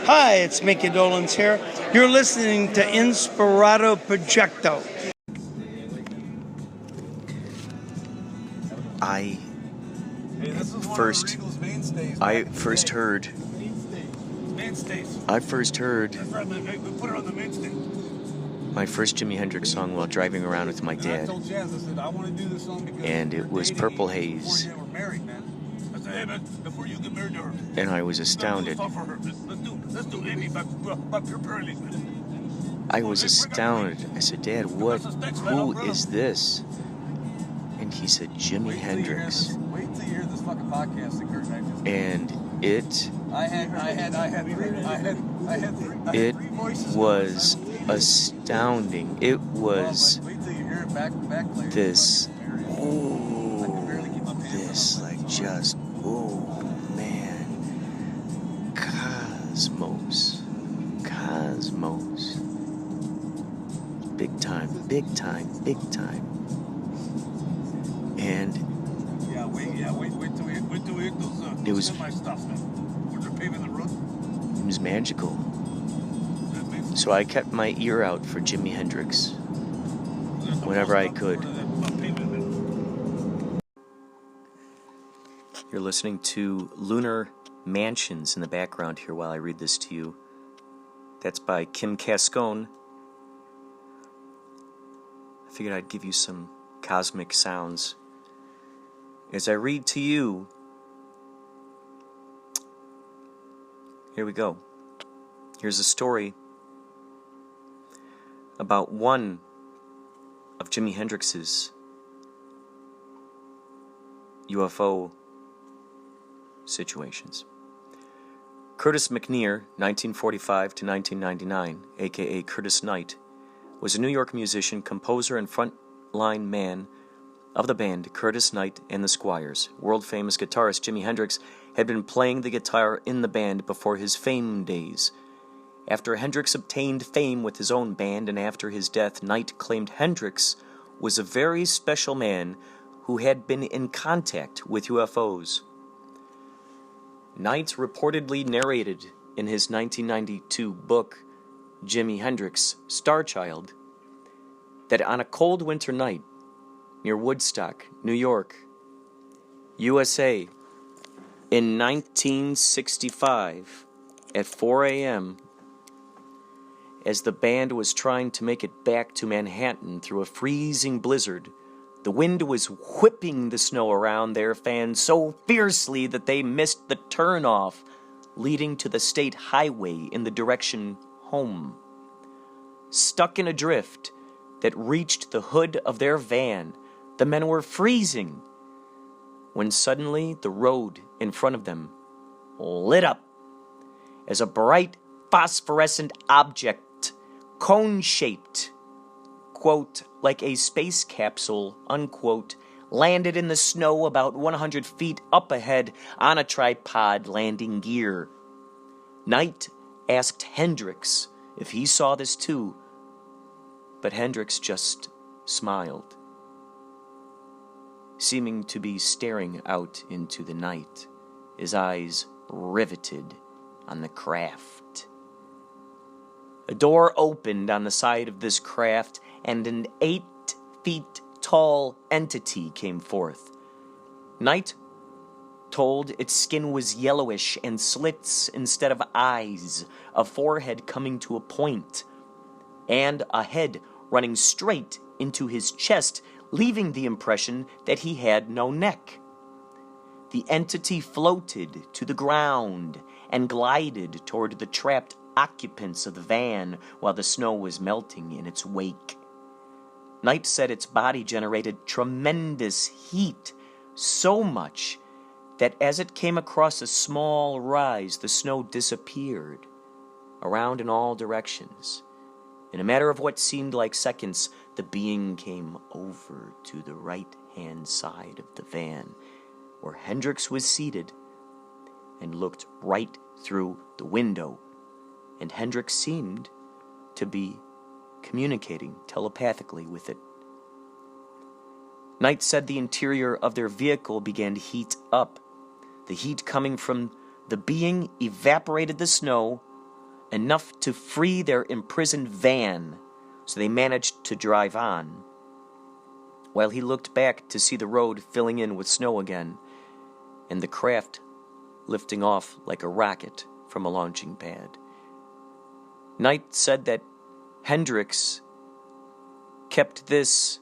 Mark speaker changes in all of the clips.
Speaker 1: Hi, it's Mickey Dolenz here. You're listening to Inspirado Projecto.
Speaker 2: I first heard my first Jimi Hendrix song while driving around with my dad, and it was Purple Haze, and I was astounded. I said, Dad, who is this? And he said, Jimi Hendrix.
Speaker 3: Wait till you hear this fucking podcast that Kurt and I just
Speaker 2: and it was astounding. It was this, like just, oh man, cosmos, big time. And wait till we hit those semi-stops, man. Where they're paving the road. It was magical. So I kept my ear out for Jimi Hendrix whenever I could. You're listening to Lunar Mansions in the background here while I read this to you. That's by Kim Cascone. I figured I'd give you some cosmic sounds as I read to you. Here we go. Here's a story about one of Jimi Hendrix's UFO situations. Curtis McNear, 1945 to 1999, aka Curtis Knight, was a New York musician, composer, and frontline man of the band Curtis Knight and the Squires. World-famous guitarist Jimi Hendrix had been playing the guitar in the band before his fame days. After Hendrix obtained fame with his own band and after his death, Knight claimed Hendrix was a very special man who had been in contact with UFOs. Knight reportedly narrated in his 1992 book, Jimi Hendrix, Starchild, that on a cold winter night near Woodstock, New York, USA, in 1965, at 4 a.m., as the band was trying to make it back to Manhattan through a freezing blizzard, the wind was whipping the snow around their fans so fiercely that they missed the turnoff leading to the state highway in the direction home. Stuck in a drift that reached the hood of their van, the men were freezing when suddenly the road in front of them lit up as a bright phosphorescent object, cone-shaped, quote, like a space capsule, unquote, landed in the snow about 100 feet up ahead on a tripod landing gear. Knight asked Hendrix if he saw this too, but Hendrix just smiled, seeming to be staring out into the night, his eyes riveted on the craft. A door opened on the side of this craft, and an 8 feet tall entity came forth. Knight told its skin was yellowish and slits instead of eyes, a forehead coming to a point, and a head running straight into his chest, leaving the impression that he had no neck. The entity floated to the ground and glided toward the trapped occupants of the van while the snow was melting in its wake. Knight said its body generated tremendous heat, so much that as it came across a small rise, the snow disappeared around in all directions. In a matter of what seemed like seconds, the being came over to the right-hand side of the van, where Hendrix was seated, and looked right through the window, and Hendrix seemed to be communicating telepathically with it. Knight said the interior of their vehicle began to heat up. The heat coming from the being evaporated the snow, enough to free their imprisoned van, so they managed to drive on. While he looked back to see the road filling in with snow again, and the craft lifting off like a rocket from a launching pad. Knight said that Hendrix kept this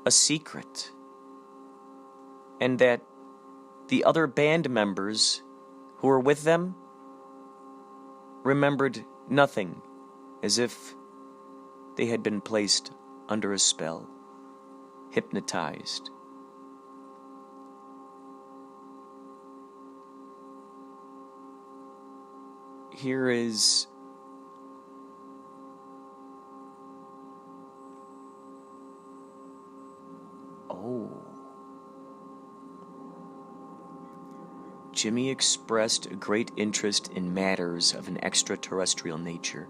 Speaker 2: a secret, and that the other band members who were with them remembered nothing, as if they had been placed under a spell, hypnotized. Here is Jimi expressed a great interest in matters of an extraterrestrial nature,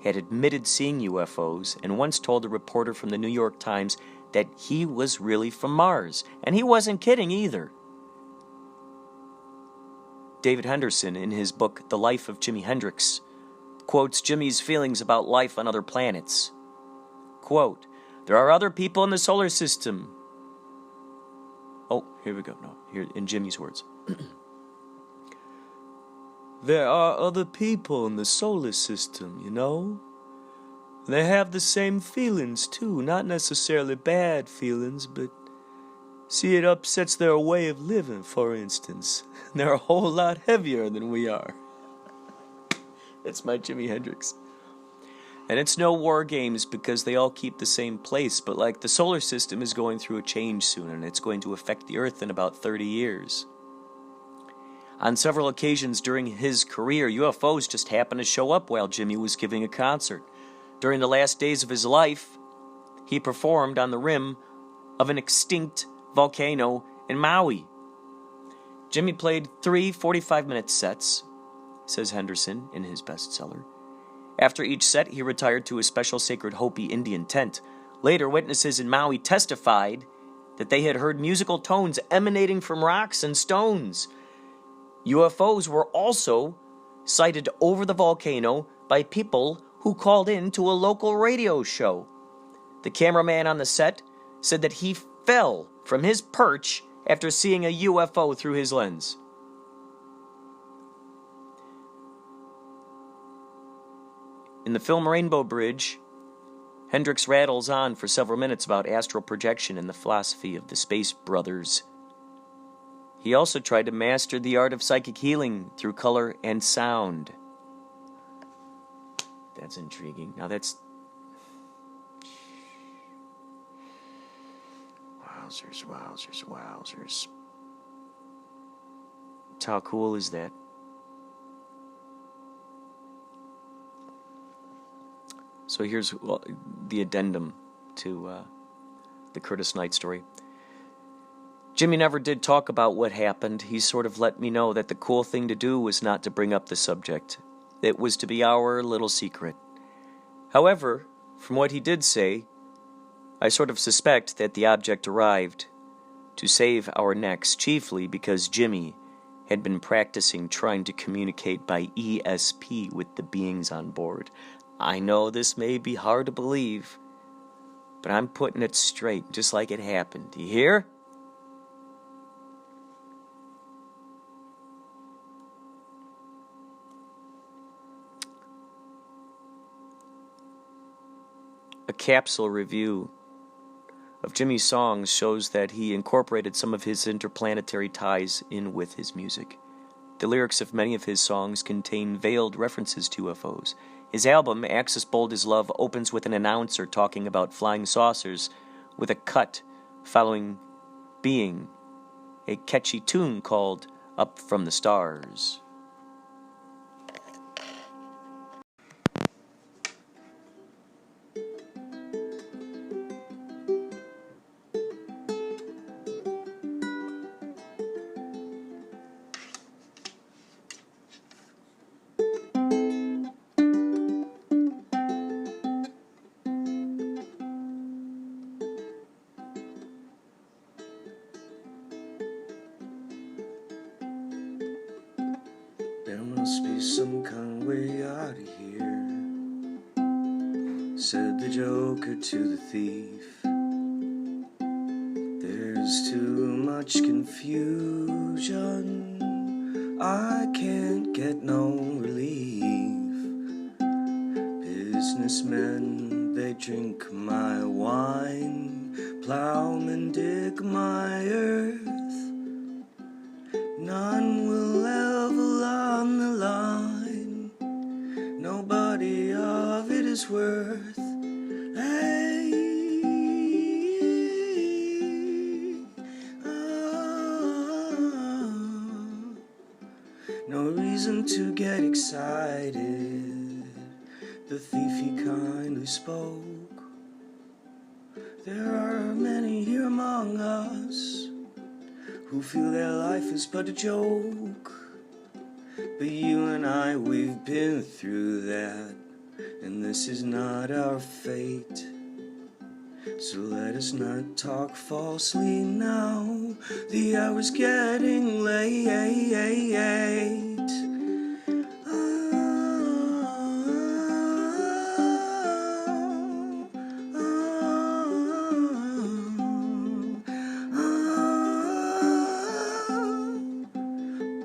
Speaker 2: had admitted seeing UFOs, and once told a reporter from the New York Times that he was really from Mars, and he wasn't kidding either. David Henderson, in his book The Life of Jimi Hendrix, quotes Jimi's feelings about life on other planets. Quote, "There are other people in the solar system." Oh, here we go. No, here in Jimi's words. "There are other people in the solar system, you know. They have the same feelings, too. Not necessarily bad feelings, but see, it upsets their way of living, for instance. They're a whole lot heavier than we are." That's my Jimi Hendrix. And it's no war games because they all keep the same place, but like the solar system is going through a change soon, and it's going to affect the Earth in about 30 years. On several occasions during his career, UFOs just happened to show up while Jimi was giving a concert. During the last days of his life, he performed on the rim of an extinct volcano in Maui. Jimi played 3 45-minute sets, says Henderson in his bestseller. After each set, he retired to a special sacred Hopi Indian tent. Later, witnesses in Maui testified that they had heard musical tones emanating from rocks and stones. UFOs were also sighted over the volcano by people who called in to a local radio show. The cameraman on the set said that he fell from his perch after seeing a UFO through his lens. In the film Rainbow Bridge, Hendrix rattles on for several minutes about astral projection and the philosophy of the Space Brothers. He also tried to master the art of psychic healing through color and sound. That's intriguing. Now that's... Wowzers, wowzers, wowzers. So how cool is that? So here's the addendum to the Curtis Knight story. Jimi never did talk about what happened. He sort of let me know that the cool thing to do was not to bring up the subject. It was to be our little secret. However, from what he did say, I sort of suspect that the object arrived to save our necks, chiefly because Jimi had been practicing trying to communicate by ESP with the beings on board. I know this may be hard to believe, but I'm putting it straight, just like it happened. You hear? A capsule review of Jimi's songs shows that he incorporated some of his interplanetary ties in with his music. The lyrics of many of his songs contain veiled references to UFOs. His album, Axis Bold as Love, opens with an announcer talking about flying saucers, with a cut following being a catchy tune called Up From the Stars.
Speaker 4: out of here, said the Joker to the thief. There's too much confusion, I can't get no relief. Businessmen, they drink my wine, plowmen dig my earth. None will level on the line, nobody of it is worth. Hey, no reason to get excited, the thief he kindly spoke. There are many here among us who feel their life is but a joke. But you and I, we've been through that, and this is not our fate. So let us not talk falsely now, the hour's getting late.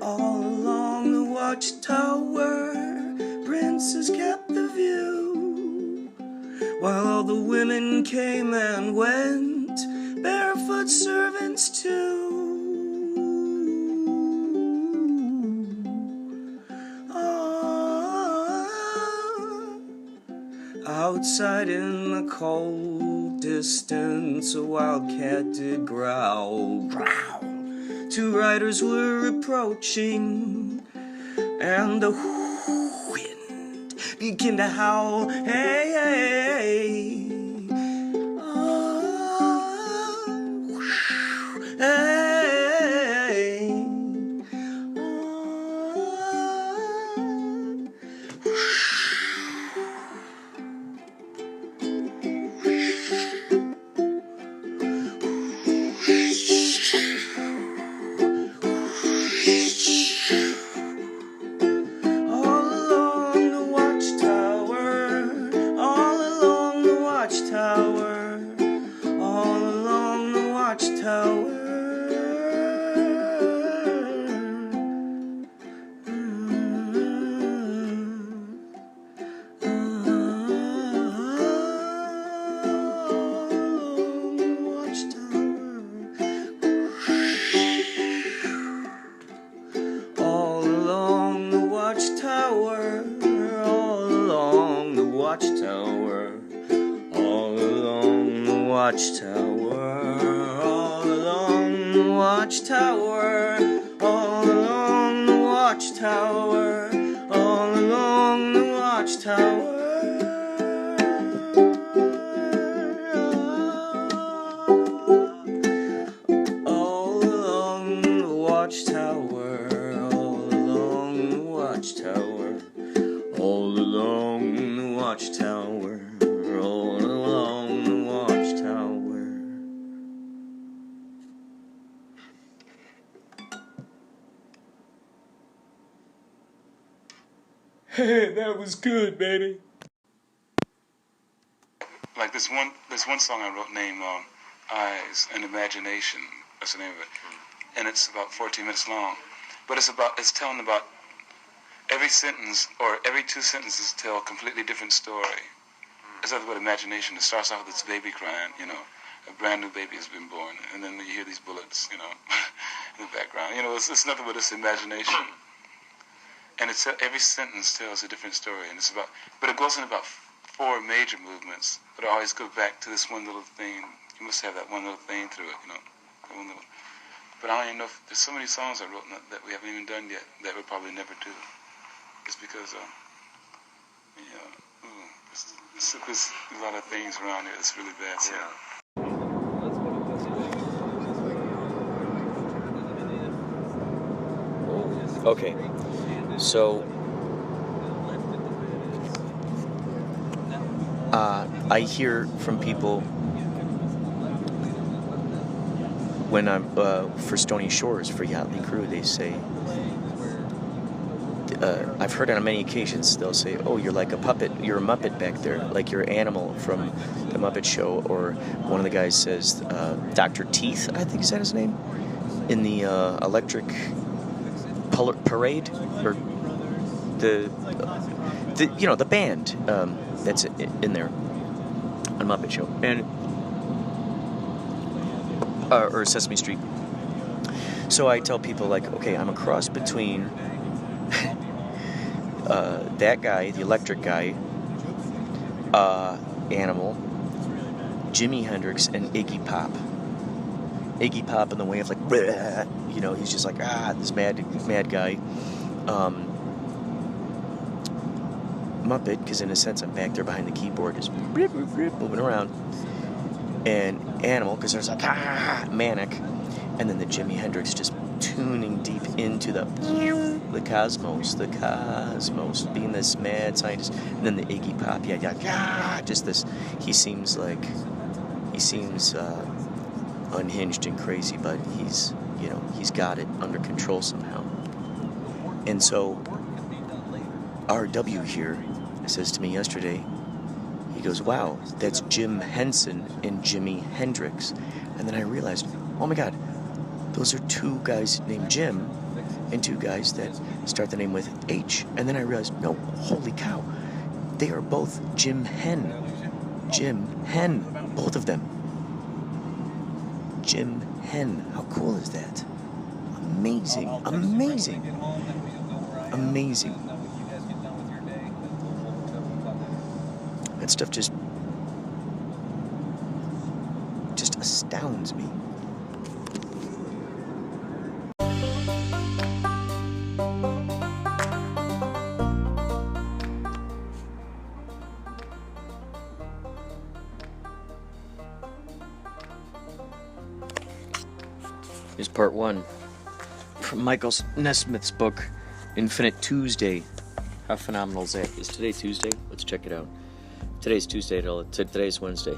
Speaker 4: All along the watchtower, princes kept the view, while all the women came and went, barefoot servants too. Outside in the cold distance, a wildcat did growl, growl. Two riders were approaching, and the wind began to howl. Hey, hey, hey,
Speaker 2: Hey, that was good, baby.
Speaker 5: Like this one song I wrote named Eyes and Imagination. That's the name of it. And it's about 14 minutes long. But it's telling about every sentence or every two sentences tell a completely different story. It's nothing but imagination. It starts off with this baby crying, you know. A brand new baby has been born. And then you hear these bullets, you know, in the background. You know, it's nothing but this imagination. And every sentence tells a different story, and but it goes in about four major movements, but it always goes back to this one little thing. You must have that one little thing through it, you know. That one little. But I don't even know if there's so many songs I wrote that we haven't even done yet that we'll probably never do. It's because, there's a lot of things around here that's really bad. So.
Speaker 4: Yeah.
Speaker 2: Okay, so I hear from people when I'm for Stony Shores for Yachtly Crew. They say I've heard on many occasions they'll say, "Oh, you're like a puppet. You're a Muppet back there, like you're Animal from the Muppet Show." Or one of the guys says, "Dr. Teeth," I think is that his name, in the Electric Parade, or the the band that's in there on Muppet Show, and or Sesame Street. So I tell people, like, okay, I'm a cross between that guy, the electric guy, Animal, Jimi Hendrix, and Iggy Pop. Iggy Pop in the way of like, he's just like, this mad guy. Muppet, because in a sense I'm back there behind the keyboard, just moving around. And Animal, because there's like, manic. And then the Jimi Hendrix just tuning deep into the cosmos, being this mad scientist. And then the Iggy Pop, just this. He seems unhinged and crazy, but he's got it under control somehow. And so RW here says to me yesterday, he goes, "Wow, that's Jim Henson and Jimi Hendrix." And then I realized, oh my God, those are two guys named Jim and two guys that start the name with H. And then I realized, no, holy cow, they are both Jim Hen. Jim Hen, both of them. Jim Hen, how cool is that? Amazing. That stuff just astounds me. Here's part one from Michael Nesmith's book, Infinite Tuesday. How phenomenal is that? Is today Tuesday? Let's check it out. Today's Tuesday. Today's Wednesday.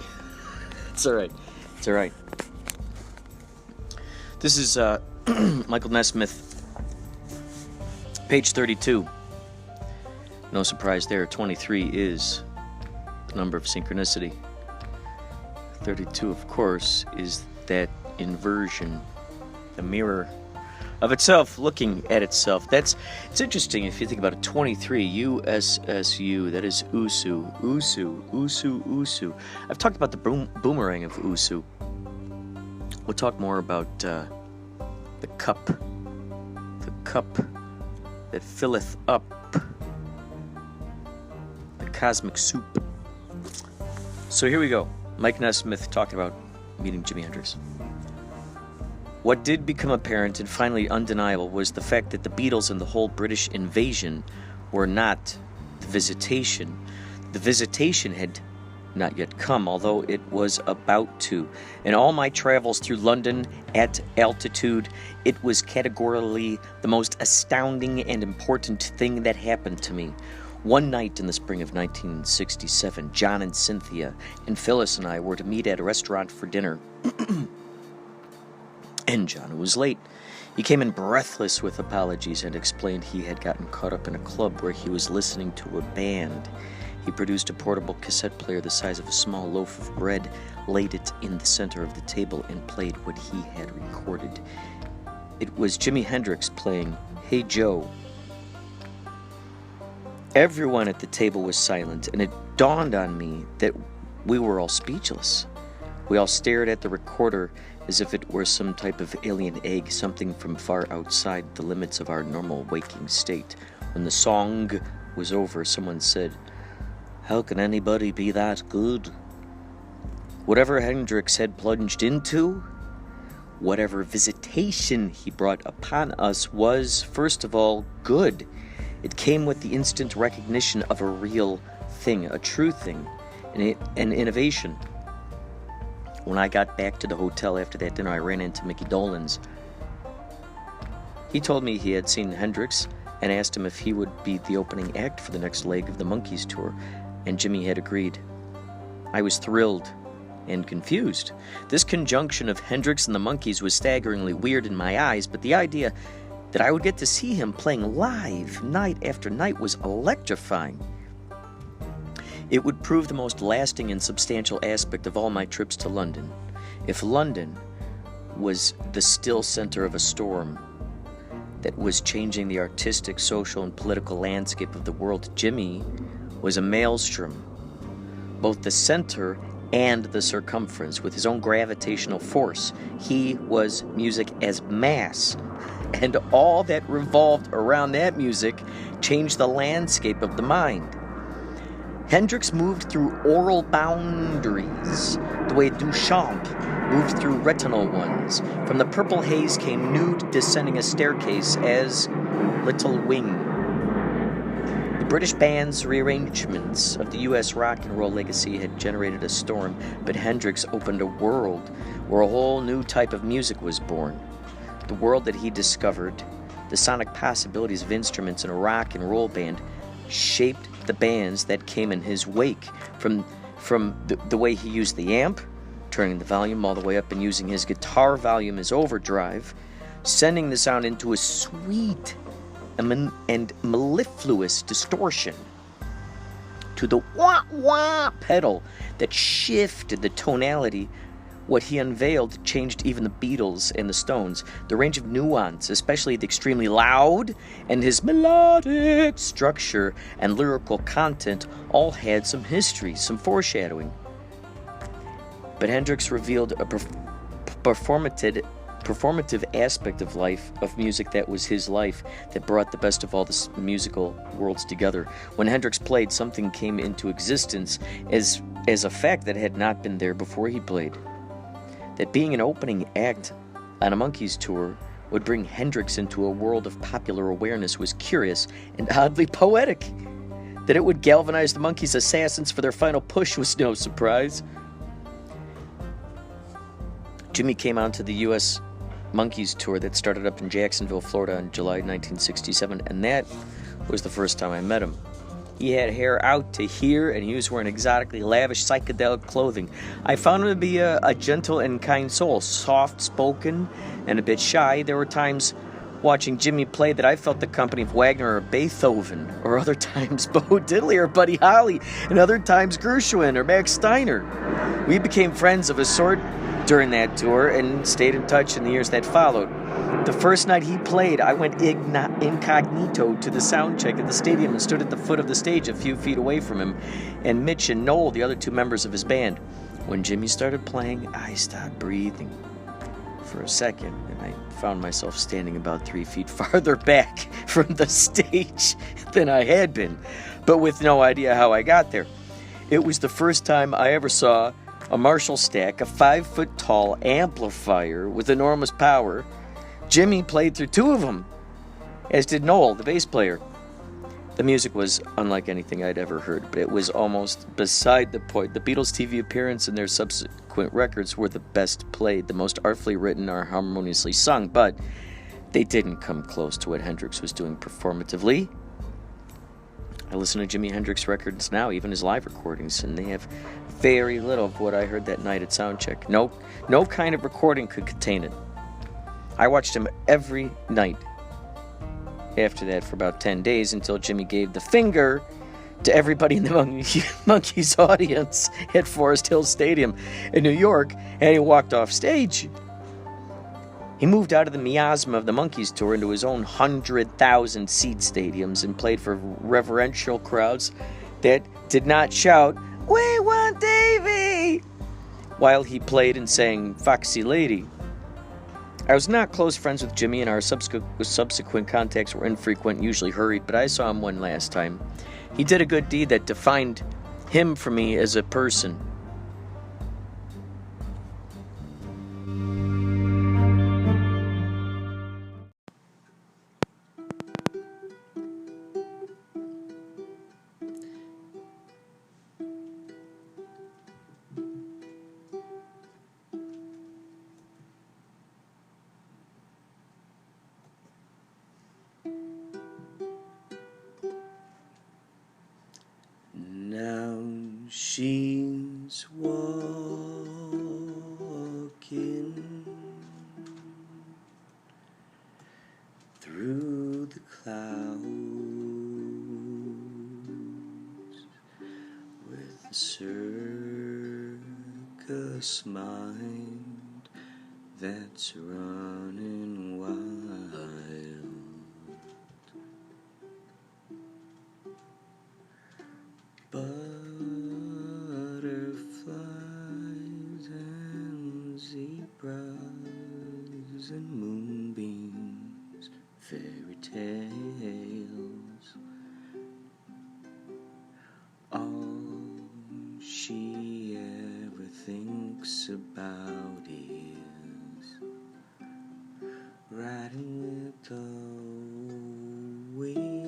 Speaker 2: It's all right. This is Michael Nesmith, page 32. No surprise there. 23 is the number of synchronicity. 32, of course, is that inversion, the mirror of itself looking at itself. It's interesting if you think about it. 23, USSU, that is Usu. I've talked about the boomerang of Usu. We'll talk more about the cup that filleth up the cosmic soup. So here we go. Mike Nesmith talking about meeting Jimi Hendrix. What did become apparent and finally undeniable was the fact that the Beatles and the whole British invasion were not the visitation. The visitation had not yet come, although it was about to. In all my travels through London at altitude, it was categorically the most astounding and important thing that happened to me. One night in the spring of 1967, John and Cynthia and Phyllis and I were to meet at a restaurant for dinner. And John was late. He came in breathless with apologies and explained he had gotten caught up in a club where he was listening to a band. He produced a portable cassette player the size of a small loaf of bread, laid it in the center of the table, and played what he had recorded. It was Jimi Hendrix playing Hey Joe. Everyone at the table was silent, and it dawned on me that we were all speechless. We all stared at the recorder as if it were some type of alien egg, something from far outside the limits of our normal waking state. When the song was over, someone said, "How can anybody be that good?" Whatever Hendrix had plunged into, whatever visitation he brought upon us was, first of all, good. It came with the instant recognition of a real thing, a true thing, an innovation. When I got back to the hotel after that dinner, I ran into Mickey Dolenz. He told me he had seen Hendrix and asked him if he would be the opening act for the next leg of the Monkees tour, and Jimi had agreed. I was thrilled and confused. This conjunction of Hendrix and the Monkees was staggeringly weird in my eyes, but the idea that I would get to see him playing live night after night was electrifying. It would prove the most lasting and substantial aspect of all my trips to London. If London was the still center of a storm that was changing the artistic, social, and political landscape of the world, Jimi was a maelstrom, both the center and the circumference, with his own gravitational force. He was music as mass, and all that revolved around that music changed the landscape of the mind. Hendrix moved through oral boundaries, the way Duchamp moved through retinal ones. From the purple haze came nude descending a staircase as Little Wing. The British band's rearrangements of the U.S. rock and roll legacy had generated a storm, but Hendrix opened a world where a whole new type of music was born. The world that he discovered, the sonic possibilities of instruments in a rock and roll band, shaped the bands that came in his wake, from the way he used the amp, turning the volume all the way up and using his guitar volume as overdrive, sending the sound into a sweet and mellifluous distortion, to the wah-wah pedal that shifted the tonality. What he unveiled changed even the Beatles and the Stones. The range of nuance, especially the extremely loud, and his melodic structure and lyrical content all had some history, some foreshadowing. But Hendrix revealed a performative aspect of life, of music that was his life, that brought the best of all the musical worlds together. When Hendrix played, something came into existence as a fact that had not been there before he played. That being an opening act on a Monkees tour would bring Hendrix into a world of popular awareness was curious and oddly poetic. That it would galvanize the Monkees' assassins for their final push was no surprise. Jimi came onto the U.S. Monkees tour that started up in Jacksonville, Florida in July 1967, and that was the first time I met him. He had hair out to here, and he was wearing exotically lavish psychedelic clothing. I found him to be a gentle and kind soul, soft-spoken and a bit shy. There were times watching Jimi play that I felt the company of Wagner or Beethoven, or other times Bo Diddley or Buddy Holly, and other times Gershwin or Max Steiner. We became friends of a sort during that tour and stayed in touch in the years that followed. The first night he played, I went incognito to the sound check at the stadium and stood at the foot of the stage a few feet away from him and Mitch and Noel, the other two members of his band. When Jimi started playing, I stopped breathing for a second, and I found myself standing about 3 feet farther back from the stage than I had been, but with no idea how I got there. It was the first time I ever saw a Marshall stack, a 5-foot-tall amplifier with enormous power. Jimi played through two of them, as did Noel, the bass player. The music was unlike anything I'd ever heard, but it was almost beside the point. The Beatles' TV appearance and their subsequent records were the best played, the most artfully written or harmoniously sung, but they didn't come close to what Hendrix was doing performatively. I listen to Jimi Hendrix records now, even his live recordings, and they have very little of what I heard that night at Soundcheck. No kind of recording could contain it. I watched him every night after that for about 10 days until Jimi gave the finger to everybody in the Monkees audience at Forest Hill Stadium in New York, and he walked off stage. He moved out of the miasma of the Monkees tour into his own 100,000-seat stadiums and played for reverential crowds that did not shout, "We want Davy!" while he played and sang Foxy Lady. I was not close friends with Jimi, and our subsequent contacts were infrequent, usually hurried, but I saw him one last time. He did a good deed that defined him for me as a person.
Speaker 4: Now she's walking through circus mind that's running wild. Butterflies and zebras and moonbeams, fairy tales. All she ever thinks about is riding with the wind.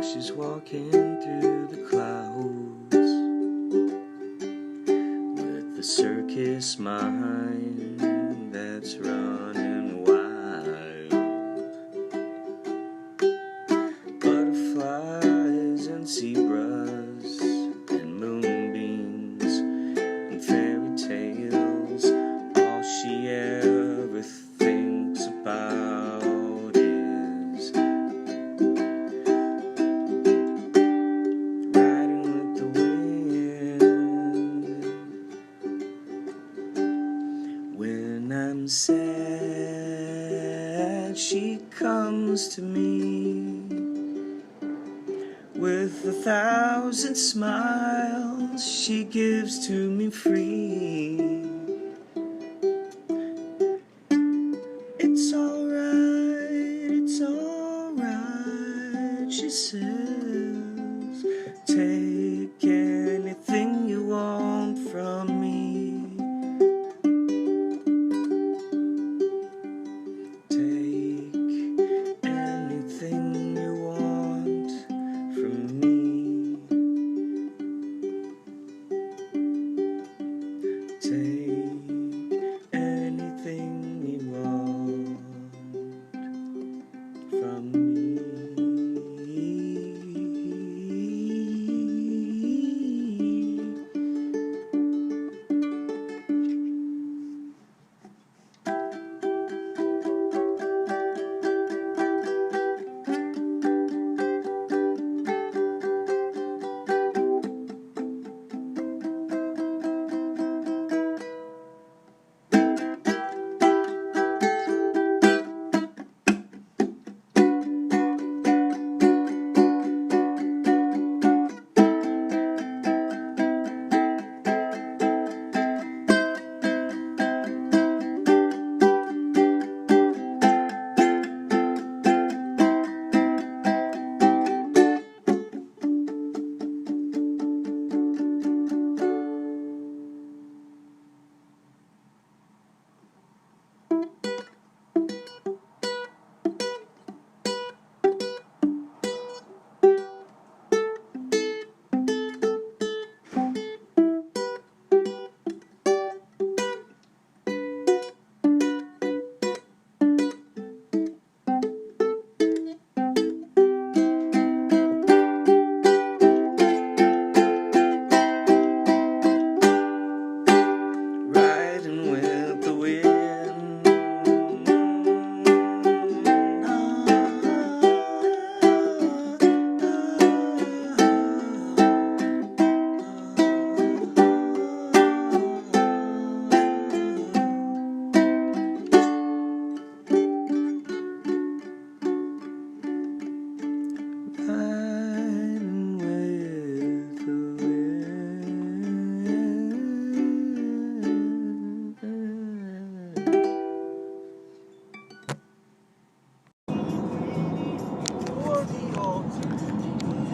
Speaker 4: She's walking through the clouds with the circus mind that's running wild. Butterflies and zebras and moonbeams and fairy tales. All she ever thinks about is I'm sad, she comes to me with 1,000 smiles she gives to me free. It's alright, she says, take anything you want from me.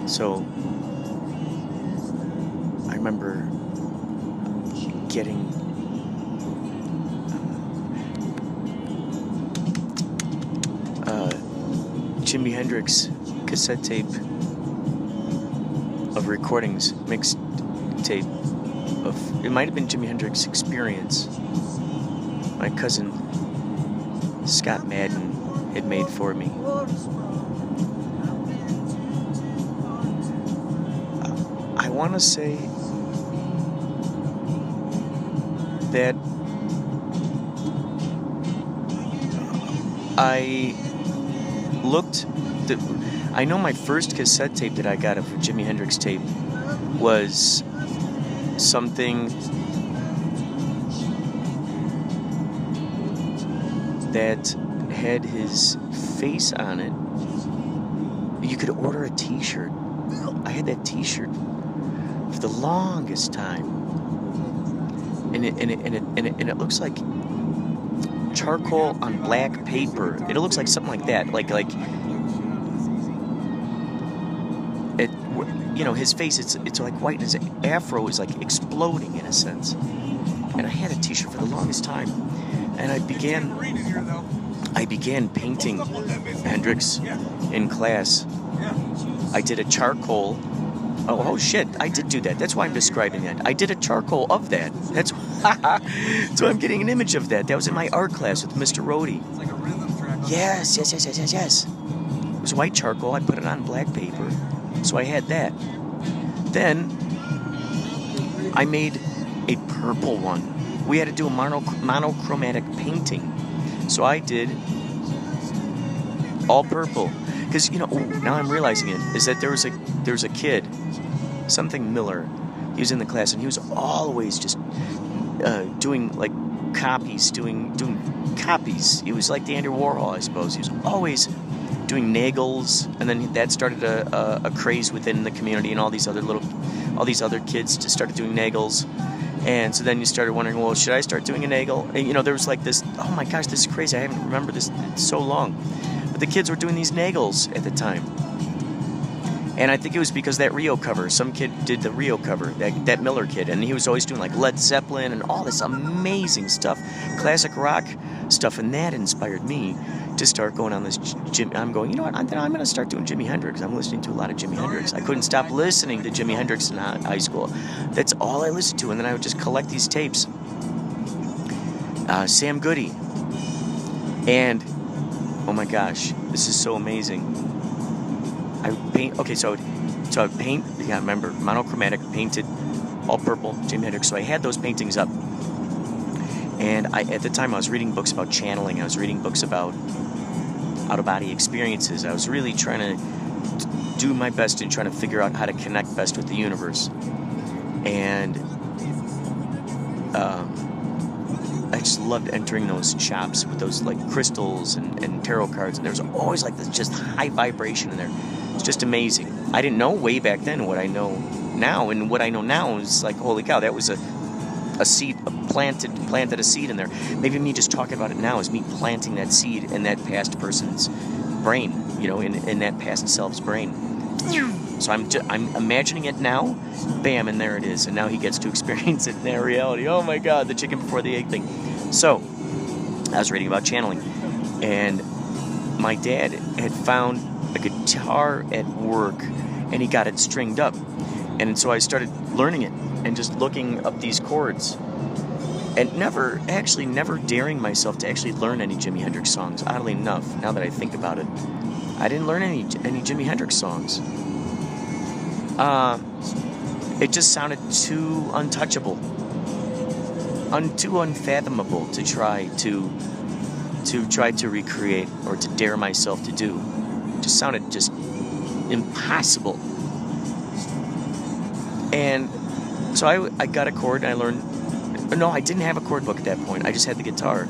Speaker 2: So I remember getting Jimi Hendrix cassette tape of recordings, mixed tape of, it might have been Jimi Hendrix Experience. My cousin Scott Madden had made for me. I want to say that I looked. I know my first cassette tape that I got of a Jimi Hendrix tape was something that had his face on it. You could order a t-shirt. I had that t-shirt for the longest time. And it looks like charcoal on black paper. It looks like something like that. Like it, you know, his face, it's like white, and his afro is like exploding in a sense. And I had a t-shirt for the longest time. And I began painting Hendrix in class. I did a charcoal. Oh shit, I did do that. That's why I'm describing that. I did a charcoal of that. That's so I'm getting an image of that. That was in my art class with Mr. Rhodey.
Speaker 3: It's like a rhythm track.
Speaker 2: Yes. It was white charcoal. I put it on black paper. So I had that. Then I made a purple one. We had to do a monochromatic painting. So I did all purple. Because, you know, now I'm realizing it, is that there was a kid, something Miller. He was in the class, and he was always just doing like copies, doing copies. He was like the Andy Warhol, I suppose. He was always doing nagels, and then that started a craze within the community, and all these other kids just started doing nagels. And so then you started wondering, well, should I start doing a nagel? And, you know, there was like this, oh my gosh, this is crazy. I haven't remembered this in so long. But the kids were doing these nagels at the time. And I think it was because that Rio cover, some kid did the Rio cover, that Miller kid, and he was always doing like Led Zeppelin and all this amazing stuff, classic rock stuff, and that inspired me to start going on this I'm going, you know what, I'm going to start doing Jimi Hendrix. I'm listening to a lot of Jimi Hendrix. I couldn't stop listening to Jimi Hendrix in high school. That's all I listened to, and then I would just collect these tapes. Sam Goody. And, oh my gosh, this is so amazing. I would paint, okay, so I would paint, yeah, I remember, monochromatic, painted, all purple, Jimi Hendrix. So I had those paintings up. And at the time, I was reading books about channeling. I was reading books about out-of-body experiences. I was really trying to do my best in trying to figure out how to connect best with the universe. And I just loved entering those shops with those like crystals and tarot cards. And there was always like this just high vibration in there. It's just amazing. I didn't know way back then what I know now. And what I know now is like, holy cow, that was a seed, planted a seed in there. Maybe me just talking about it now is me planting that seed in that past person's brain, you know, in that past self's brain. So I'm imagining it now, bam, and there it is. And now he gets to experience it in that reality. Oh my God, the chicken before the egg thing. So I was reading about channeling, and my dad had found a guitar at work, and he got it stringed up. And so I started learning it and just looking up these chords. And never daring myself to actually learn any Jimi Hendrix songs. Oddly enough, now that I think about it, I didn't learn any Jimi Hendrix songs. It just sounded too untouchable, too unfathomable to try to recreate or to dare myself to do. It just sounded just impossible. And so I got a chord and I learned. No, I didn't have a chord book at that point. I just had the guitar.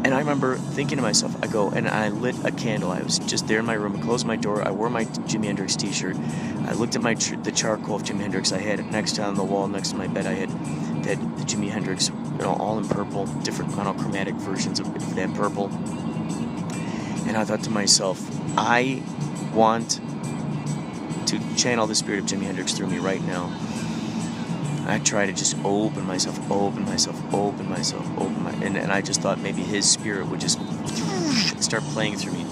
Speaker 2: And I remember thinking to myself, I lit a candle. I was just there in my room. I closed my door. I wore my Jimi Hendrix t-shirt. I looked at the charcoal of Jimi Hendrix. I had it next to on the wall, next to my bed. I had the Jimi Hendrix, you know, all in purple, different monochromatic versions of that purple. And I thought to myself, I want to channel the spirit of Jimi Hendrix through me right now. I try to just open myself, and I just thought maybe his spirit would just start playing through me.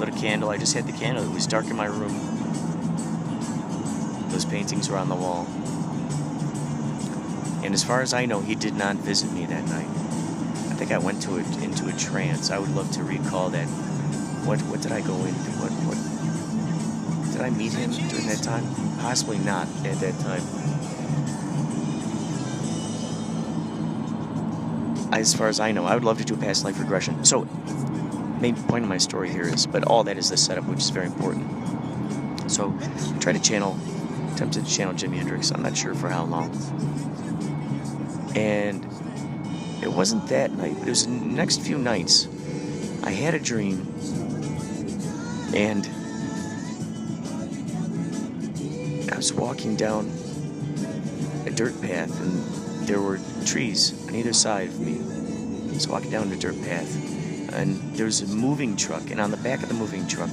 Speaker 2: lit a candle. I just had the candle. It was dark in my room. Those paintings were on the wall. And as far as I know, he did not visit me that night. I think I went into a trance. I would love to recall that. What did I go into? What did I meet him during that time? Possibly not at that time. As far as I know, I would love to do a past life regression. So, main point of my story here is, but all that is the setup, which is very important. So, attempted to channel Jimi Hendrix. I'm not sure for how long. And it wasn't that night, but it was the next few nights. I had a dream, and I was walking down a dirt path, and there were trees on either side of me. I was walking down the dirt path, and there was a moving truck, and on the back of the moving truck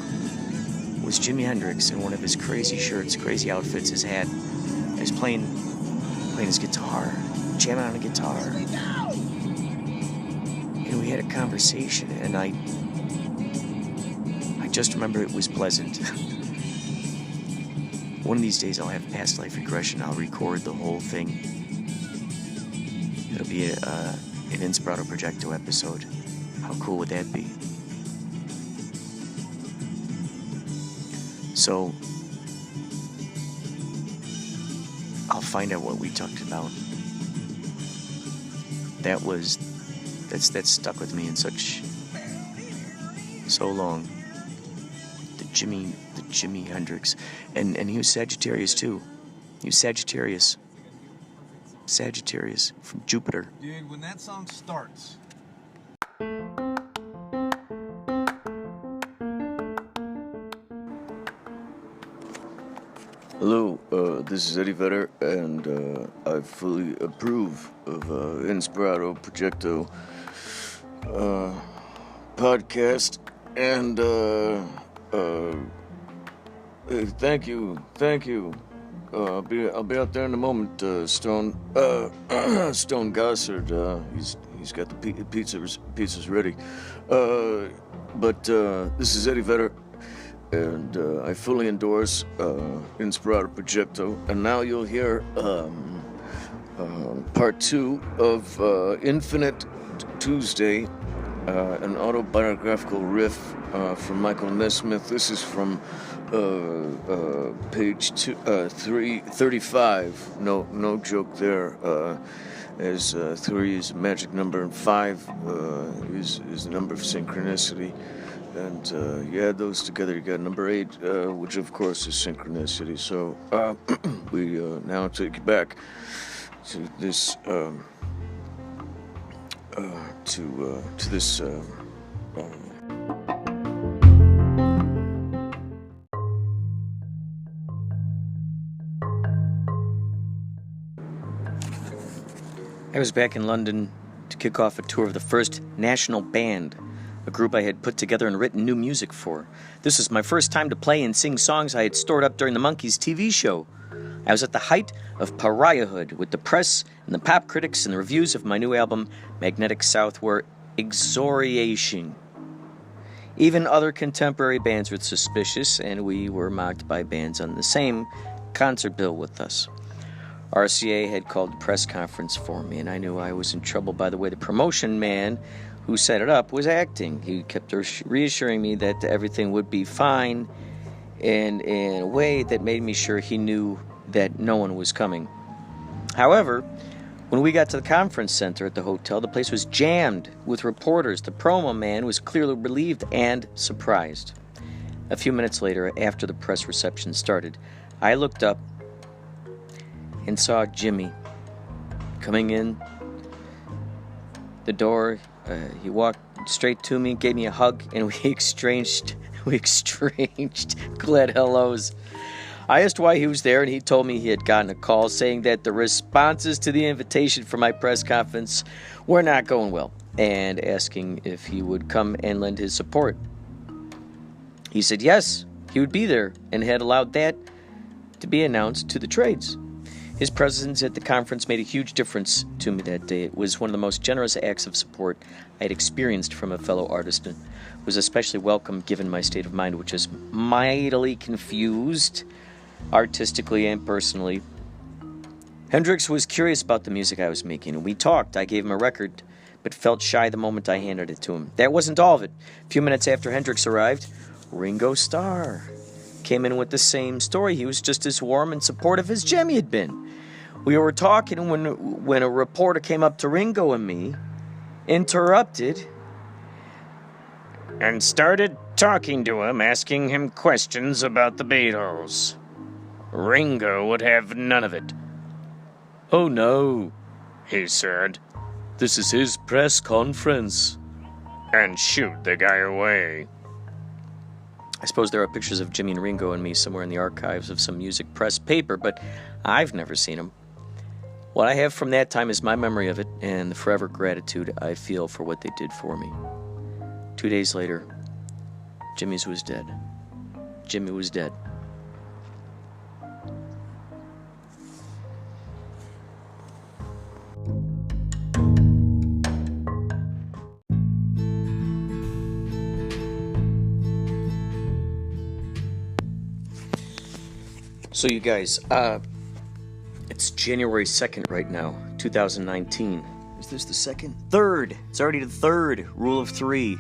Speaker 2: was Jimi Hendrix in one of his crazy shirts, crazy outfits, his hat. He was playing his guitar, jamming on a guitar. And we had a conversation, and I just remember it was pleasant. One of these days I'll have past life regression. I'll record the whole thing. It'll be an Inspirado Projecto episode. How cool would that be? So, I'll find out what we talked about. That stuck with me in so long. The Jimi Hendrix. And he was Sagittarius too. He was Sagittarius from Jupiter.
Speaker 3: Dude, when that song starts.
Speaker 4: Hello, this is Eddie Vedder, and I fully approve of Inspirado Projecto podcast, and thank you. I'll be out there in a moment. Stone Gossard, he's got the pizzas ready. But this is Eddie Vedder. And I fully endorse Inspirado Projecto. And now you'll hear part 2 of Infinite Tuesday, an autobiographical riff from Michael Nesmith. This is from page 335. No joke there. As 3 is a magic number, and 5 is the number of synchronicity. And you add those together, you got number 8, which of course is synchronicity. So we now take you back to this to this.
Speaker 2: I was back in London to kick off a tour of the first national band, a group I had put together and written new music for. This was my first time to play and sing songs I had stored up during the Monkees TV show. I was at the height of pariahhood, with the press and the pop critics and the reviews of my new album, Magnetic South, were exoriating. Even other contemporary bands were suspicious, and we were mocked by bands on the same concert bill with us. RCA had called a press conference for me, and I knew I was in trouble by the way the promotion man who set it up was acting. He kept reassuring me that everything would be fine, and in a way that made me sure he knew that no one was coming. However, when we got to the conference center at the hotel, the place was jammed with reporters. The promo man was clearly relieved and surprised. A few minutes later, after the press reception started, I looked up and saw Jimi coming in the door. He walked straight to me, gave me a hug, and we exchanged glad hellos. I asked why he was there, and he told me he had gotten a call saying that the responses to the invitation for my press conference were not going well, and asking if he would come and lend his support. He said yes, he would be there, and had allowed that to be announced to the trades. His presence at the conference made a huge difference to me that day. It was one of the most generous acts of support I had experienced from a fellow artist, and was especially welcome given my state of mind, which is mightily confused, artistically and personally. Hendrix was curious about the music I was making, and we talked. I gave him a record, but felt shy the moment I handed it to him. That wasn't all of it. A few minutes after Hendrix arrived, Ringo Starr came in with the same story. He was just as warm and supportive as Jimi had been. We were talking when a reporter came up to Ringo and me, interrupted, and started talking to him, asking him questions about the Beatles. Ringo would have none of it. "Oh no," he said. "This is his press conference." And shoot the guy away. I suppose there are pictures of Jimi and Ringo and me somewhere in the archives of some music press paper, but I've never seen them. What I have from that time is my memory of it and the forever gratitude I feel for what they did for me. 2 days later, Jimi's was dead. Jimi was dead. So you guys, it's January 2nd right now, 2019. Is this the second? Third! It's already the third. Rule of 3.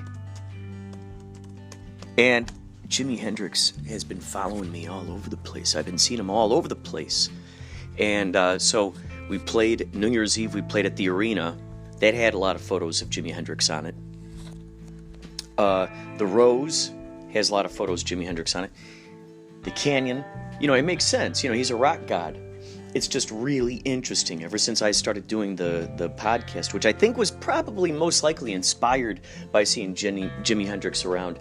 Speaker 2: And Jimi Hendrix has been following me all over the place. I've been seeing him all over the place. And so we played New Year's Eve, we played at the arena. That had a lot of photos of Jimi Hendrix on it. The Rose has a lot of photos of Jimi Hendrix on it. The Canyon, it makes sense. He's a rock god. It's just really interesting ever since I started doing the podcast, which I think was probably most likely inspired by seeing Jimi Hendrix around.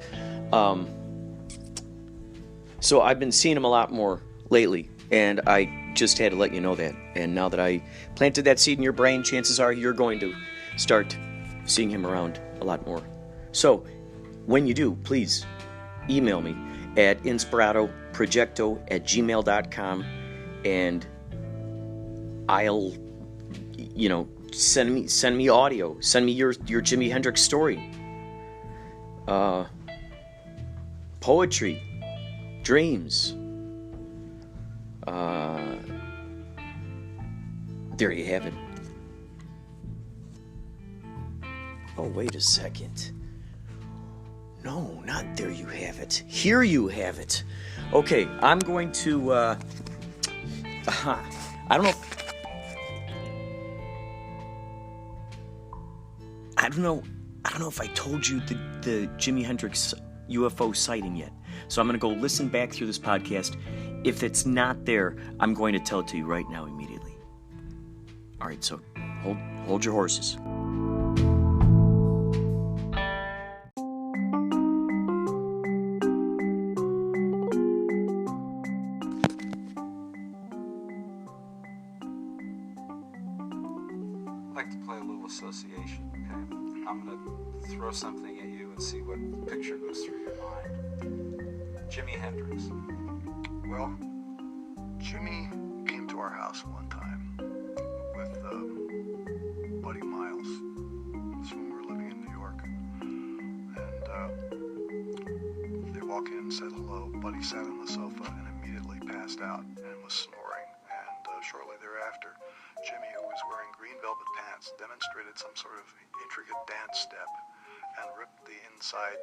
Speaker 2: So I've been seeing him a lot more lately, and I just had to let you know that. And now that I planted that seed in your brain, chances are you're going to start seeing him around a lot more. So when you do, please email me at inspirado.projecto@gmail.com, and I'll, send me audio. Send me your Jimi Hendrix story. Poetry. Dreams. There you have it. Oh, wait a second. No, not there you have it. Here you have it. Okay, I'm going to, I don't know if I told you the Jimi Hendrix UFO sighting yet. So I'm going to go listen back through this podcast. If it's not there, I'm going to tell it to you right now immediately. All right, so hold your horses.
Speaker 3: I'd like to play a little association, okay? I'm going to throw something at you and see what picture goes through your mind. Jimi Hendrix.
Speaker 6: Well, Jimi came to our house one time with Buddy Miles. That's when we were living in New York. And they walk in and said hello. Buddy sat on the sofa and immediately passed out and was snoring. And shortly thereafter, Jimi, who was wearing green velvet pants, demonstrated some sort of intricate dance step and ripped the inside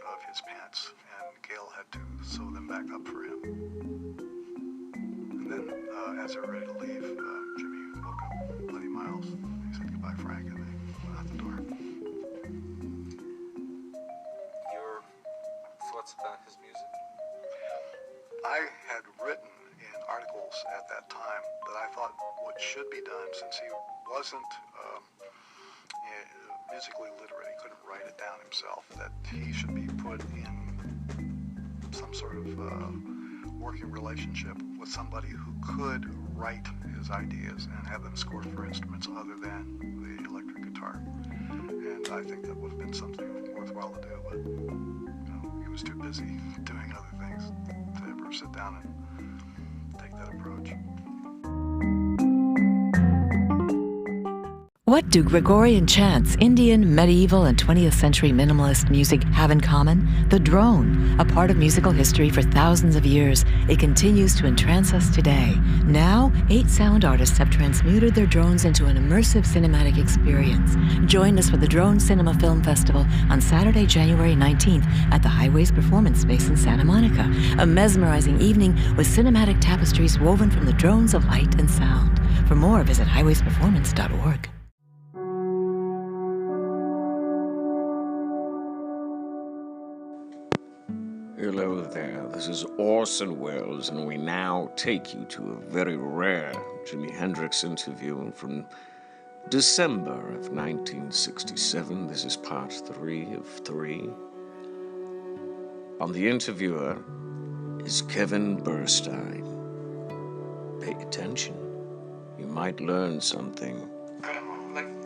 Speaker 6: of his pants, and Gail had to sew them back up for him. And then, as they were ready to leave, Jimi woke up Buddy Miles. He said goodbye, Frank, and they went out the door.
Speaker 3: Your thoughts about his music?
Speaker 6: I had written in articles at that time that I thought what should be done, since he wasn't musically literate, he couldn't write it down himself, that he should be put in some sort of working relationship with somebody who could write his ideas and have them scored for instruments other than the electric guitar. And I think that would have been something worthwhile to do, but he was too busy doing other things to ever sit down and take that approach.
Speaker 7: What do Gregorian chants, Indian, medieval, and 20th century minimalist music have in common? The drone, a part of musical history for thousands of years. It continues to entrance us today. Now, 8 sound artists have transmuted their drones into an immersive cinematic experience. Join us for the Drone Cinema Film Festival on Saturday, January 19th at the Highways Performance Space in Santa Monica. A mesmerizing evening with cinematic tapestries woven from the drones of light and sound. For more, visit highwaysperformance.org.
Speaker 8: Hello there, this is Orson Welles, and we now take you to a very rare Jimi Hendrix interview from December of 1967. This is part 3 of 3. The interviewer is Kevin Burstein. Pay attention. You might learn something.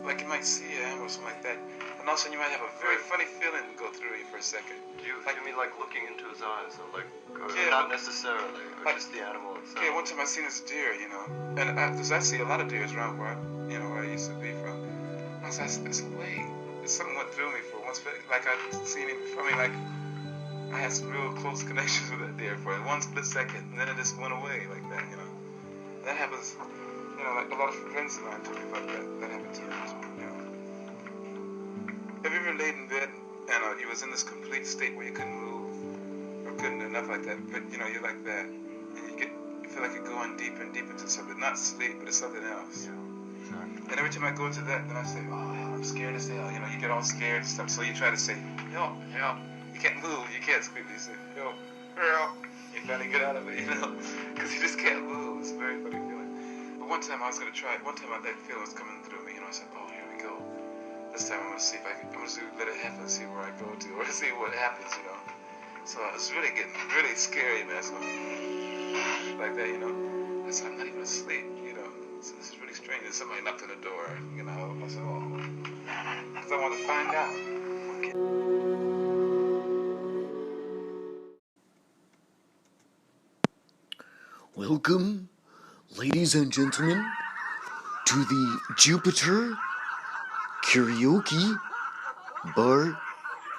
Speaker 5: Like you might see an animal or something like that, and also you might have a very funny feeling go through you for a second.
Speaker 9: You mean like looking into his eyes, or like, or
Speaker 5: Yeah,
Speaker 9: not necessarily, or just the animal itself?
Speaker 5: Yeah, one time I seen this deer, and there's actually a lot of deers around where I used to be from. I was like, there's a way. Something went through me for once, like I'd seen him before. Like I had some real close connections with that deer for one split second, and then it just went away like that, That happens, like a lot of friends of mine told me about that. That happened to them, Have you ever laid in bed and you was in this complete state where you couldn't move or couldn't do enough like that, but you're like that, and you feel like you're going deeper and deeper into something, not sleep, but it's something else.
Speaker 9: Yeah, exactly.
Speaker 5: And every time I go into that, then I say, oh hell, I'm scared as hell. You get all scared and stuff, so you try to say, help, help. You can't move, you can't scream. You say, help, help. You finally get out of it, because you just can't move. It's a very funny feeling. But one time I was gonna try it. One time that feeling was coming through me, I said, oh, here we go. This time I'm gonna see if I'm gonna let it happen, see where I go to, or see what happens, So it's really getting really scary, man. So like that, I said, I'm not even asleep, So this is really strange. And somebody knocked on the door, I said, oh, because I wanted to find out.
Speaker 10: Welcome, ladies and gentlemen, to the Jupiter Karaoke Bar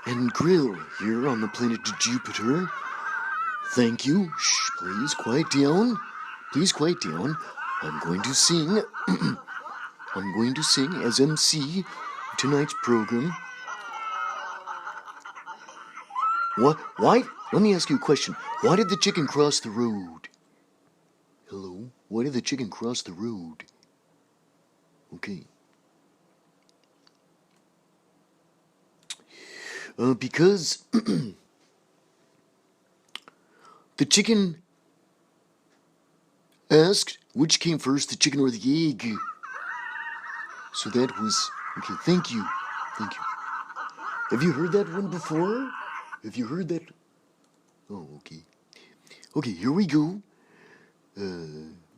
Speaker 10: and Grill here on the planet Jupiter. Thank you. Shh, please quiet down. Please quiet down. I'm going to sing. I'm going to sing as MC tonight's program. What? Why? Let me ask you a question. Why did the chicken cross the road? Hello? Why did the chicken cross the road? Okay. Because the chicken asked which came first, the chicken or the egg. So that was... Okay, thank you. Thank you. Have you heard that one before? Have you heard that? Oh, okay. Okay, here we go.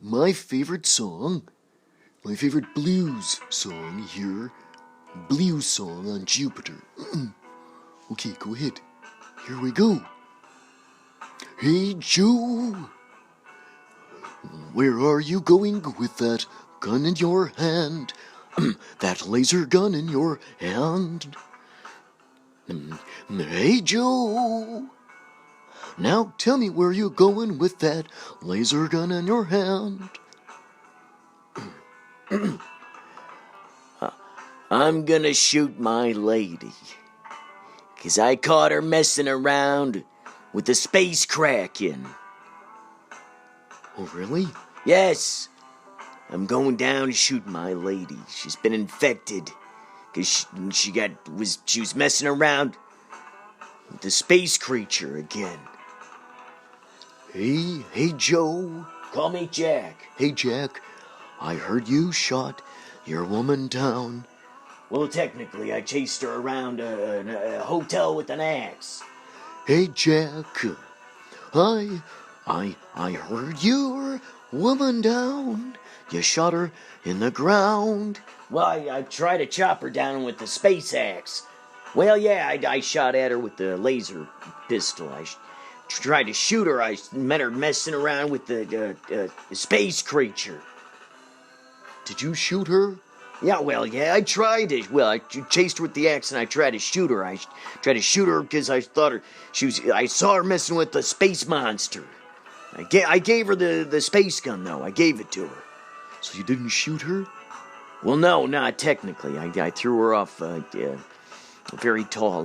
Speaker 10: My favorite song, my favorite blues song here, blues song on Jupiter. Okay, go ahead. Here we go. Hey Joe, where are you going with that gun in your hand? That laser gun in your hand? Hey Joe, now tell me where you going with that laser gun in your hand.
Speaker 2: I'm gonna shoot my lady. 'Cause I caught her messing around with the space kraken.
Speaker 10: Oh, really?
Speaker 2: Yes. I'm going down to shoot my lady. She's been infected. 'Cause she was messing around with the space creature again.
Speaker 10: Hey, Joe.
Speaker 2: Call me Jack.
Speaker 10: Hey, Jack. I heard you shot your woman down.
Speaker 2: Well, technically, I chased her around a hotel with an axe.
Speaker 10: Hey, Jack. I heard your woman down. You shot her in the ground.
Speaker 2: Well, I tried to chop her down with the space axe. Well, yeah, I shot at her with the laser pistol. I tried to shoot her. I met her messing around with the space creature.
Speaker 10: Did you shoot her
Speaker 11: Yeah, well, yeah, I tried it. Well, I chased her with the axe and I tried to shoot her. I tried to shoot her because I thought I saw her messing with the space monster. I gave her the space gun, though. I gave it to her.
Speaker 10: So you didn't shoot her?
Speaker 11: Well, no, not technically. I threw her off a very tall,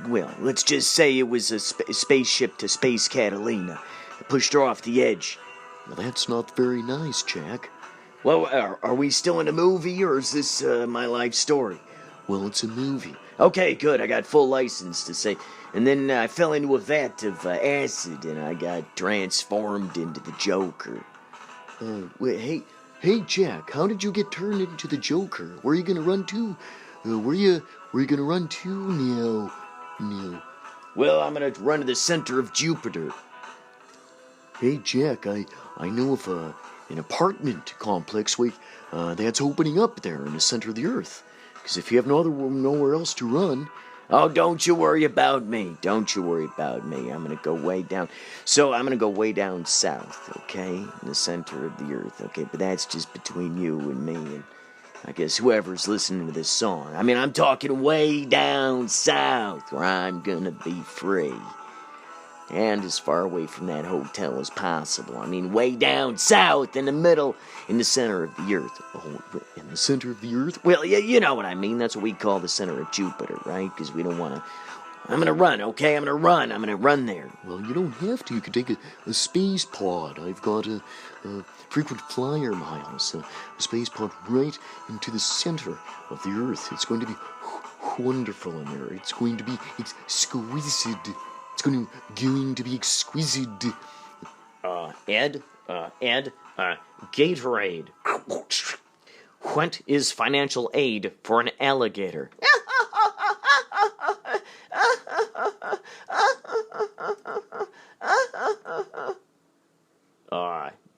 Speaker 11: well, let's just say it was a spaceship to Space Catalina. I pushed her off the edge.
Speaker 10: Well, that's not very nice, Jack.
Speaker 11: Well, are we still in a movie, or is this my life story?
Speaker 10: Well, it's a movie.
Speaker 11: Okay, good. I got full license to say. And then I fell into a vat of acid, and I got transformed into the Joker.
Speaker 10: Wait, hey, Jack, how did you get turned into the Joker? Where are you gonna run to? Where you gonna run to now?
Speaker 11: Well, I'm gonna run to the center of Jupiter.
Speaker 10: Hey, Jack, I know of an apartment complex that's opening up there in the center of the Earth. Because if you have nowhere else to run...
Speaker 11: Oh, don't you worry about me. Don't you worry about me. I'm gonna go way down. So I'm gonna go way down south, okay? In the center of the Earth, okay? But that's just between you and me and I guess whoever's listening to this song. I mean, I'm talking way down south where I'm gonna be free. And as far away from that hotel as possible. I mean, way down south in the middle, in the center of the Earth.
Speaker 10: Oh, in the center of the Earth?
Speaker 11: Well, you know what I mean. That's what we call the center of Jupiter, right? Because we don't want to... I'm going to run, okay? I'm going to run there.
Speaker 10: Well, you don't have to. You could take a space pod. I've got a frequent flyer miles. A space pod right into the center of the Earth. It's going to be wonderful in there. It's going to be exquisite. It's going to be exquisite.
Speaker 2: Ed, Gatorade. What is financial aid for an alligator?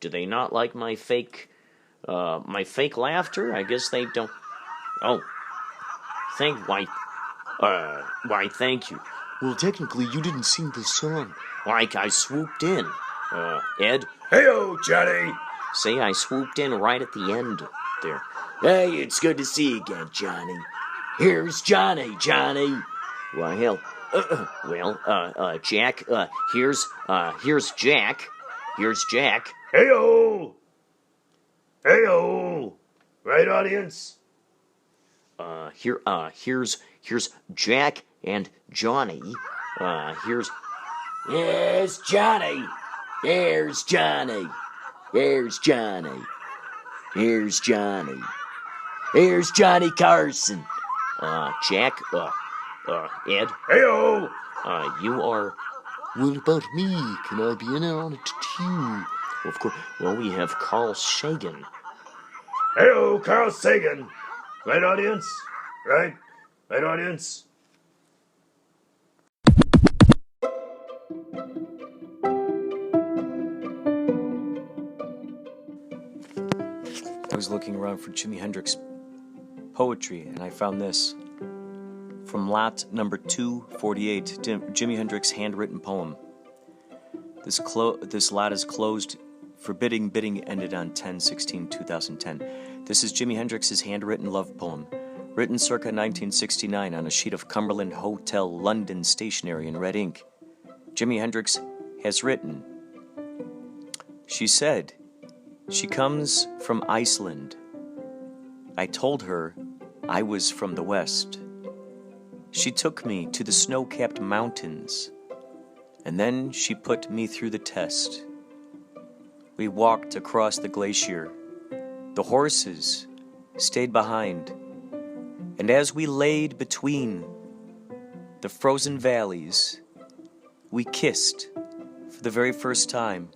Speaker 2: Do they not like my fake laughter? I guess they don't. Oh, thank you.
Speaker 10: Well, technically, you didn't sing the song.
Speaker 2: Like I swooped in. Ed?
Speaker 11: Hey-o, Johnny!
Speaker 2: Say I swooped in right at the end there.
Speaker 11: Hey, it's good to see you again, Johnny. Here's Johnny.
Speaker 2: Well, hell. Jack, here's Jack. Here's Jack.
Speaker 11: Hey-o! Right, audience?
Speaker 2: Here's Jack and Johnny. Here's
Speaker 11: Johnny. Here's Johnny. Here's Johnny Carson.
Speaker 2: Jack, Ed.
Speaker 11: Hey-o!
Speaker 2: You are...
Speaker 10: What about me? Can I be in on it too?
Speaker 2: Of course. Well, we have Carl Sagan.
Speaker 11: Hey-o, Carl Sagan. Right, audience? Right, audience?
Speaker 2: I was looking around for Jimi Hendrix poetry, and I found this. From lot number 248, Jimi Hendrix handwritten poem. This lot is closed. Forbidding bidding ended on 10/16/2010. This is Jimi Hendrix's handwritten love poem, written circa 1969 on a sheet of Cumberland Hotel London stationery in red ink. Jimi Hendrix has written, she said, she comes from Iceland. I told her I was from the West. She took me to the snow-capped mountains, and then she put me through the test. We walked across the glacier. The horses stayed behind, and as we laid between the frozen valleys, we kissed for the very first time,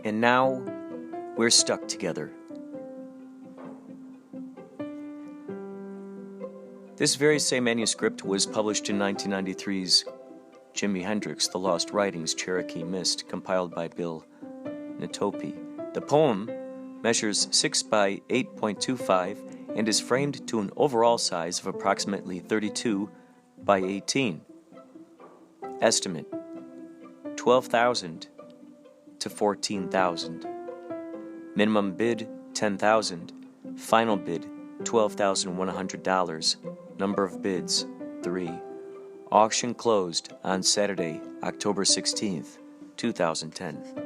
Speaker 2: and now we're stuck together. This very same manuscript was published in 1993's Jimi Hendrix, The Lost Writings, Cherokee Mist, compiled by Bill Natopi. The poem measures 6 by 8.25 and is framed to an overall size of approximately 32 by 18. Estimate, 12,000 to 14,000. Minimum bid, 10,000. Final bid, $12,100. Number of bids, 3. Auction closed on Saturday, October 16th, 2010.